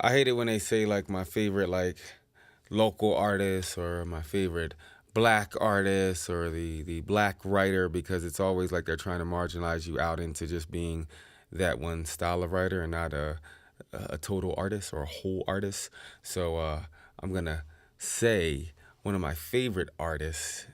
I hate it when they say like my favorite like local artist or my favorite black artist or the black writer because it's always like they're trying to marginalize you out into just being that one style of writer and not a total artist or a whole artist. So I'm gonna say one of my favorite artists,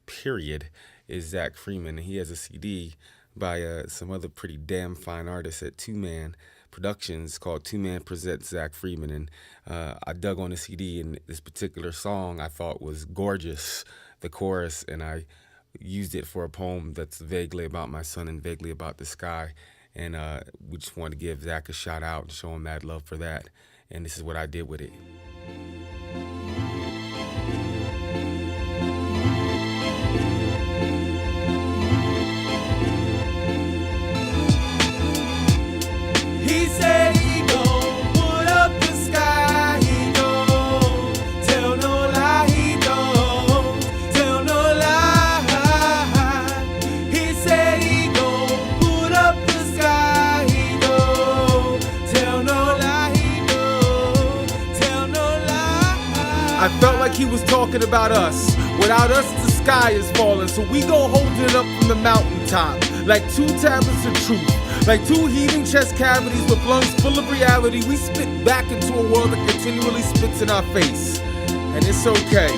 period, is Zach Freeman. He has a CD by some other pretty damn fine artists at Two Man Productions called Two Man Presents Zach Freeman. And I dug on the CD, and this particular song I thought was gorgeous, the chorus, and I used it for a poem that's vaguely about my son and vaguely about the sky. And we just wanted to give Zach a shout out and show him mad love for that. And this is what I did with it. He said he gon' put up the sky. He don't tell no lie. He don't tell no lie. He said he gon' put up the sky. He don't tell no lie. He don't tell no lie. I felt like he was talking about us. Without us, the sky is falling. So we gon' hold it up from the mountaintop like two tablets of truth. Like two heaving chest cavities with lungs full of reality, we spit back into a world that continually spits in our face. And it's okay.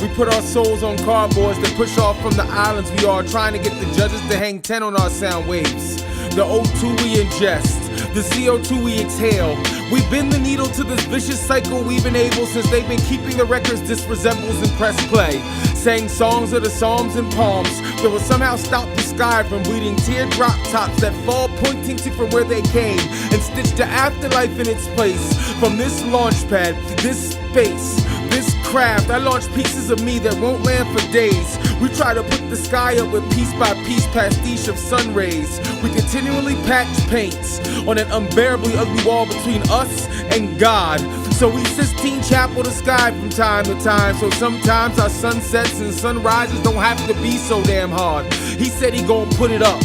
We put our souls on cardboards that push off from the islands we are, trying to get the judges to hang 10 on our sound waves. The O2 we ingest, the CO2 we exhale. We bend the needle to this vicious cycle we've enabled since they've been keeping the records this resembles in press play. Sang songs of the psalms and palms that will somehow stop the sky from bleeding teardrop tops that fall pointing to from where they came and stitch the afterlife in its place. From this launch pad, this space, this craft, I launch pieces of me that won't land for days. We try to put the sky up with piece by piece pastiche of sun rays. We continually patch paints on an unbearably ugly wall between us and God. So we Sistine Chapel the sky from time to time. So sometimes our sunsets and sunrises don't have to be so damn hard. He said he gon' put it up,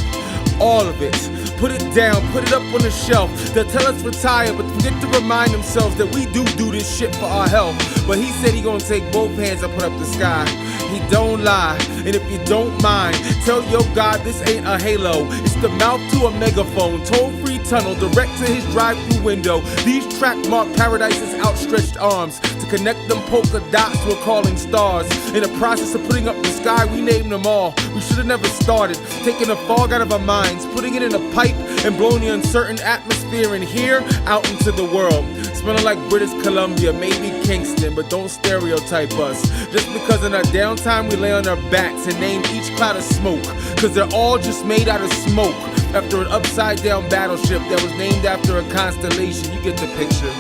all of it. Put it down, put it up on the shelf. They'll tell us retire, but forget to remind themselves that we do this shit for our health. But he said he gonna take both hands and put up the sky. He don't lie, and if you don't mind, tell your God this ain't a halo. It's the mouth to a megaphone, toll-free tunnel direct to his drive-through window. These track mark paradise's outstretched arms to connect them polka dots to a calling stars. In the process of putting up the sky, we named them all. We should have never started, taking the fog out of our minds, putting it in a pipe and blowing the uncertain atmosphere in here out into the world. Smelling like British Columbia, maybe Kingston, but don't stereotype us. Just because in our downtime we lay on our backs and name each cloud of smoke, cause they're all just made out of smoke. After an upside down battleship that was named after a constellation, you get the picture.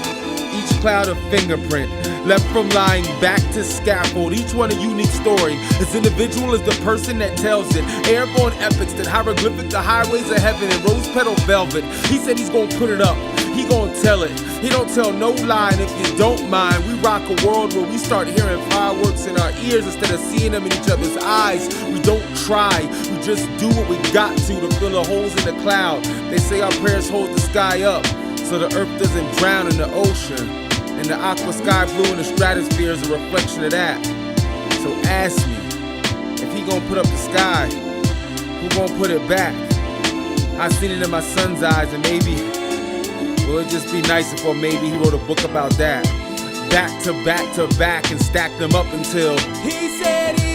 Each cloud a fingerprint, left from lying back to scaffold, each one a unique story, as individual as the person that tells it. Airborne epics that hieroglyphic the highways of heaven in rose petal velvet. He said he's gonna put it up, he gonna tell it. He don't tell no lie, and if you don't mind, we rock a world where we start hearing fireworks in our ears instead of seeing them in each other's eyes. We don't try, we just do what we got to fill the holes in the cloud. They say our prayers hold the sky up, so the earth doesn't drown in the ocean. And the aqua sky blue in the stratosphere is a reflection of that. So ask me, if he gonna put up the sky, who gonna put it back? I seen it in my son's eyes, and maybe, well, it'd just be nice if maybe he wrote a book about that. Back to back to back and stack them up until he said he